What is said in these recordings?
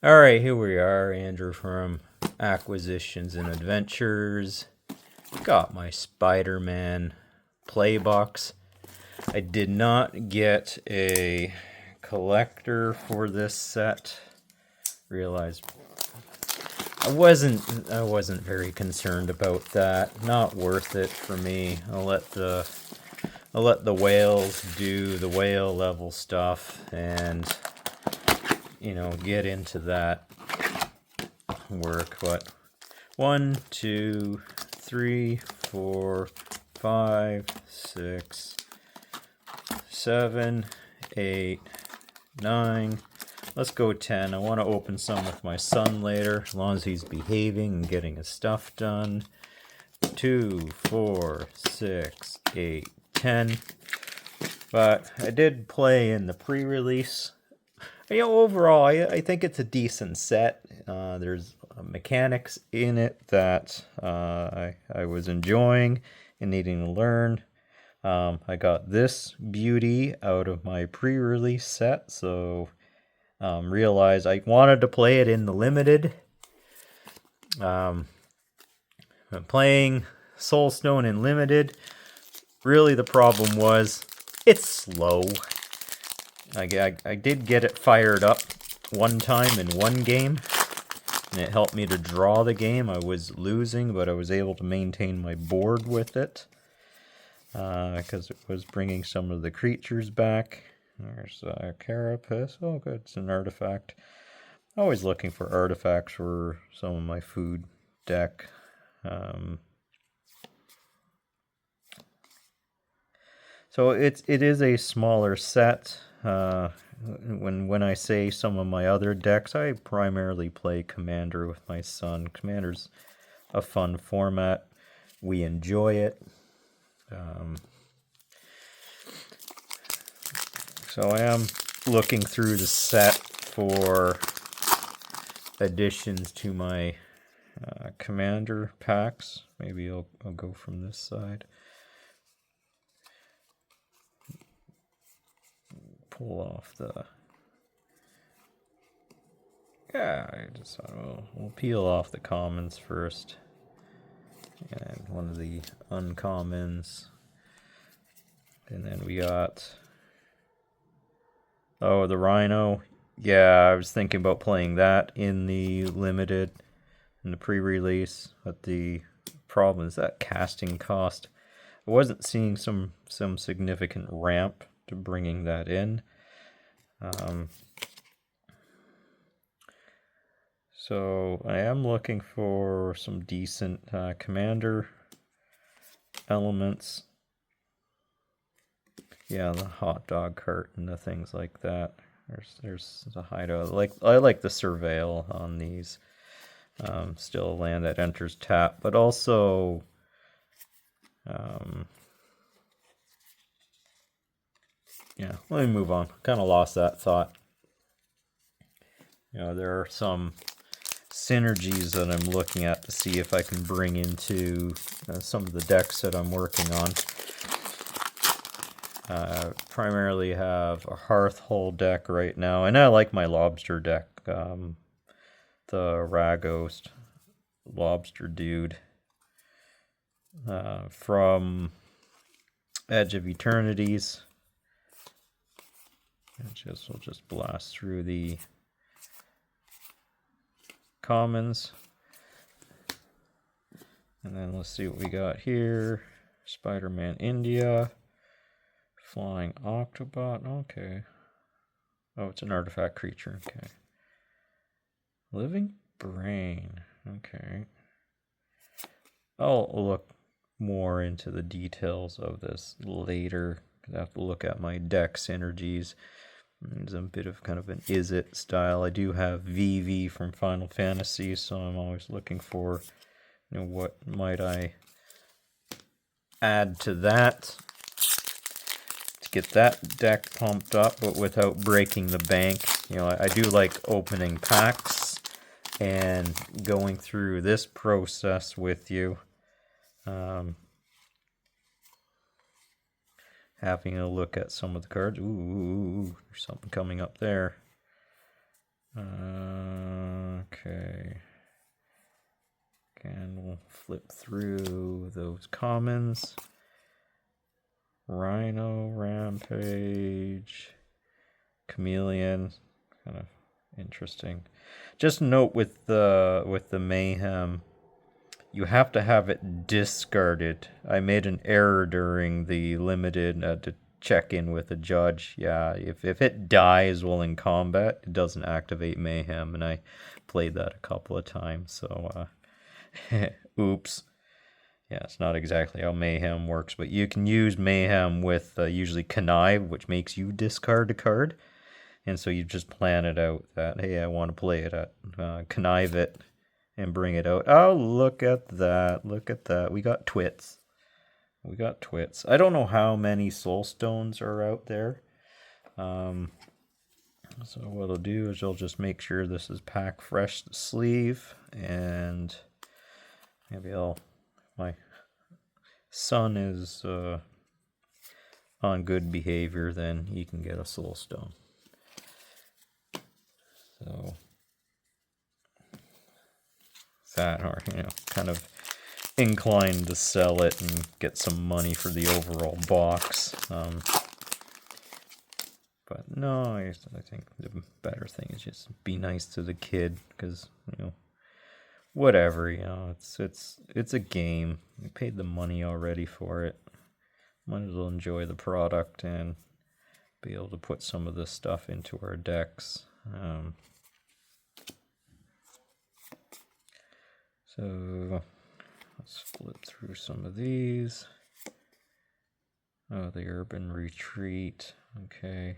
Alright, here we are, Andrew from Acquisitions and Adventures. Got my Spider-Man playbox. I did not get a collector for this set. Realized I wasn't very concerned about that. Not worth it for me. I'll let the whales do the whale level stuff and get into that work. But 1, 2, 3, 4, 5, 6, 7, 8, 9. Let's go 10. I want to open some with my son later, as long as he's behaving and getting his stuff done. 2, 4, 6, 8, 10. But I did play in the pre-release. Overall, I think it's a decent set. There's mechanics in it that I was enjoying and needing to learn. I got this beauty out of my pre-release set, so realized I wanted to play it in the limited. I'm playing Soulstone in limited. Really, the problem was it's slow. I did get it fired up one time in one game, and it helped me to draw the game. I was losing, but I was able to maintain my board with it, because it was bringing some of the creatures back. There's a carapace. Oh, good, it's an artifact. Always looking for artifacts for some of my food deck. So it is a smaller set. When I say some of my other decks, I primarily play Commander with my son. Commander's a fun format. We enjoy it. So I am looking through the set for additions to my Commander packs. Maybe I'll go from this side. Pull off the... I just thought, we'll peel off the commons first. And one of the uncommons. And then we got... Oh, the Rhino. Yeah, I was thinking about playing that in the limited, in the pre-release. But the problem is that casting cost. I wasn't seeing some significant ramp to bringing that in. So I am looking for some decent commander elements. Yeah, the hot dog cart and the things like that. There's the hideout. I like the surveil on these. Still a land that enters tap, but also yeah, let me move on. Kind of lost that thought. There are some synergies that I'm looking at to see if I can bring into some of the decks that I'm working on. Primarily have a Hearthhole deck right now, and I like my Lobster deck. The Raghost Lobster dude from Edge of Eternities. We'll just blast through the commons. And then let's see what we got here. Spider-Man India. Flying Octobot. Okay. Oh, it's an artifact creature. Okay. Living Brain. Okay. I'll look more into the details of this later. I have to look at my deck synergies. There's a bit of kind of an is it style. I do have VV from Final Fantasy, so I'm always looking for, what might I add to that to get that deck pumped up, but without breaking the bank. I do like opening packs and going through this process with you. Having a look at some of the cards. Ooh, there's something coming up there. Okay. And we'll flip through those commons. Rhino, Rampage, Chameleon, kind of interesting. Just note with the Mayhem, you have to have it discarded. I made an error during the limited to check in with a judge. Yeah, if it dies while in combat, it doesn't activate Mayhem, and I played that a couple of times, so oops. Yeah, it's not exactly how Mayhem works, but you can use Mayhem with usually Connive, which makes you discard a card. And so you just plan it out that, hey, I want to play it at Connive it and bring it out. Oh, look at that. Look at that. We got twits. We got twits. I don't know how many soul stones are out there. So what I'll do is I'll just make sure this is pack fresh sleeve, and maybe my son is on good behavior, then he can get a soul stone. So that, or kind of inclined to sell it and get some money for the overall box. But no, I think the better thing is just be nice to the kid, because whatever, it's a game. We paid the money already for it. Might as well enjoy the product and be able to put some of this stuff into our decks. So let's flip through some of these. Oh, the Urban Retreat. Okay.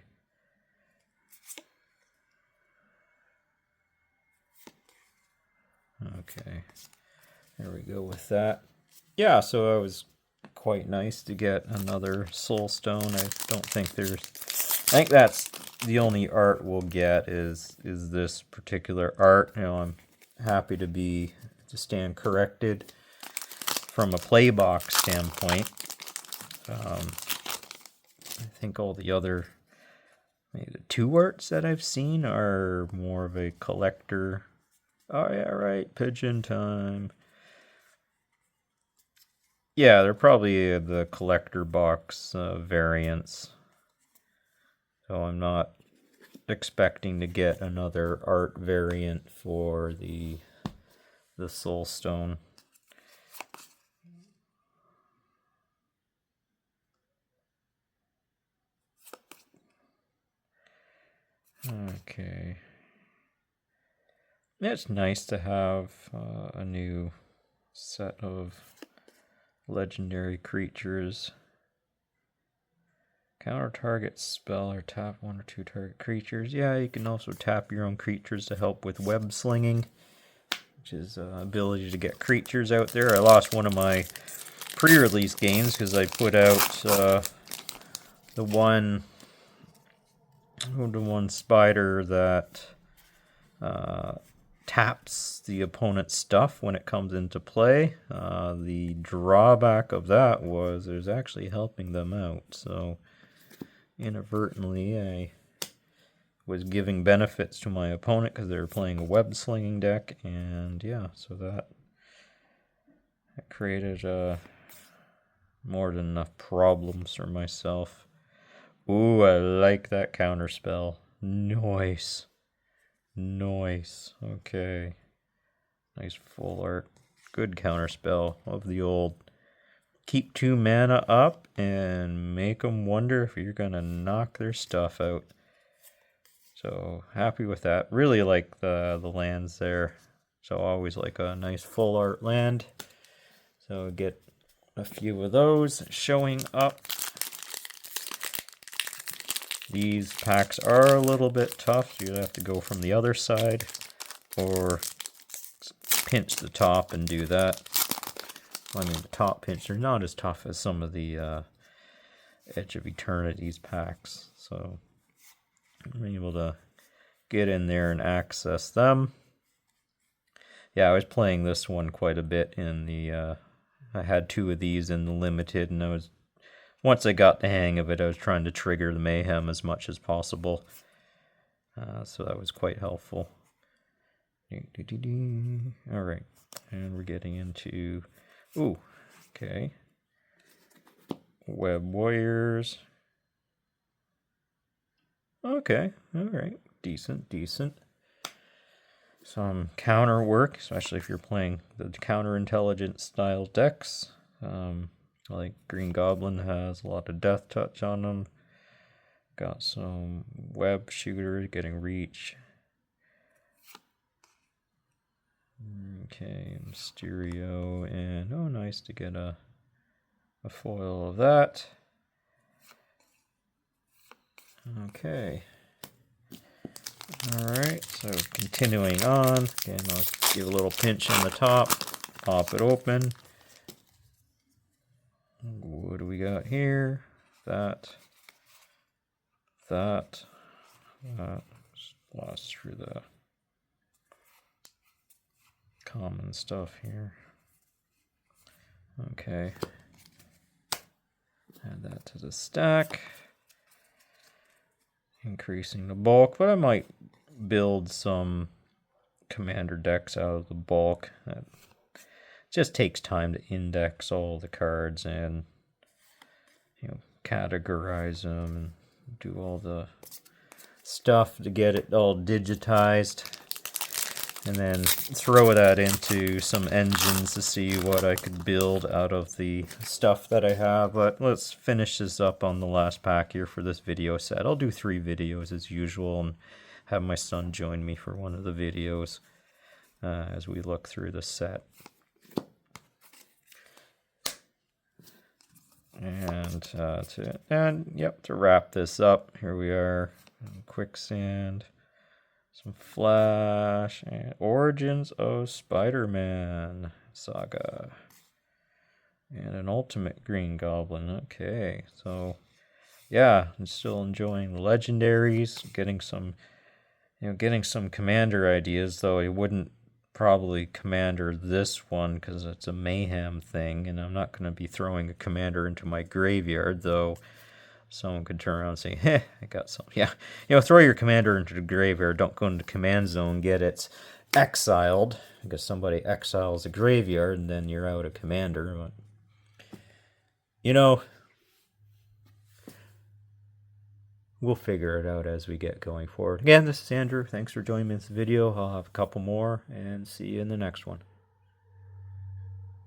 Okay, there we go with that. Yeah, so it was quite nice to get another soul stone. I think that's the only art we'll get is this particular art. I'm happy to stand corrected from a playbox standpoint. I think all the other, maybe the two arts that I've seen are more of a collector. Oh, yeah, right. Pigeon time. Yeah, they're probably the collector box variants. So I'm not expecting to get another art variant for the Soul Stone. Okay. It's nice to have a new set of legendary creatures. Counter target spell or tap one or two target creatures. Yeah, you can also tap your own creatures to help with web slinging, which is ability to get creatures out there. I lost one of my pre-release games because I put out the one spider that taps the opponent's stuff when it comes into play. The drawback of that was it was actually helping them out, so inadvertently I was giving benefits to my opponent because they were playing a web slinging deck, and yeah, so that created more than enough problems for myself. Ooh, I like that counter spell. Nice. Okay. Nice full art. Good counter spell of the old keep 2 mana up and make them wonder if you're going to knock their stuff out. So happy with that. Really like the lands there. So always like a nice full art land. So get a few of those showing up. These packs are a little bit tough. So you have to go from the other side or pinch the top and do that. I mean, the top pinch, they're not as tough as some of the Edge of Eternity's packs. So I'm able to get in there and access them. Yeah, I was playing this one quite a bit in the... I had 2 of these in the limited, and once I got the hang of it, I was trying to trigger the mayhem as much as possible. So that was quite helpful. All right, and we're getting into, ooh, okay, web warriors. Okay, all right, decent. Some counter work, especially if you're playing the counterintelligence style decks. Like Green Goblin has a lot of death touch on them. Got some web shooters getting reach. Okay, Mysterio, and oh, nice to get a foil of that. Okay. Alright, so continuing on. Again, I'll give a little pinch on the top, pop it open. What do we got here? That. Just lost through the common stuff here. Okay. Add that to the stack. Increasing the bulk, but I might build some commander decks out of the bulk. That just takes time to index all the cards and, you know, categorize them and do all the stuff to get it all digitized, and then throw that into some engines to see what I could build out of the stuff that I have. But let's finish this up on the last pack here for this video set. I'll do 3 videos as usual and have my son join me for one of the videos as we look through the set. And to wrap this up, here we are. Quicksand, some Flash, and Origins of Spiderman Saga, and an Ultimate Green Goblin. Okay, so yeah, I'm still enjoying the legendaries, getting some commander ideas, though I wouldn't probably commander this one because it's a mayhem thing, and I'm not going to be throwing a commander into my graveyard, though someone could turn around and say, "Heh, I got some." Yeah, throw your commander into the graveyard. Don't go into command zone. Get it exiled because somebody exiles a graveyard, and then you're out of commander. But we'll figure it out as we get going forward. Again, this is Andrew. Thanks for joining me in this video. I'll have a couple more, and see you in the next one.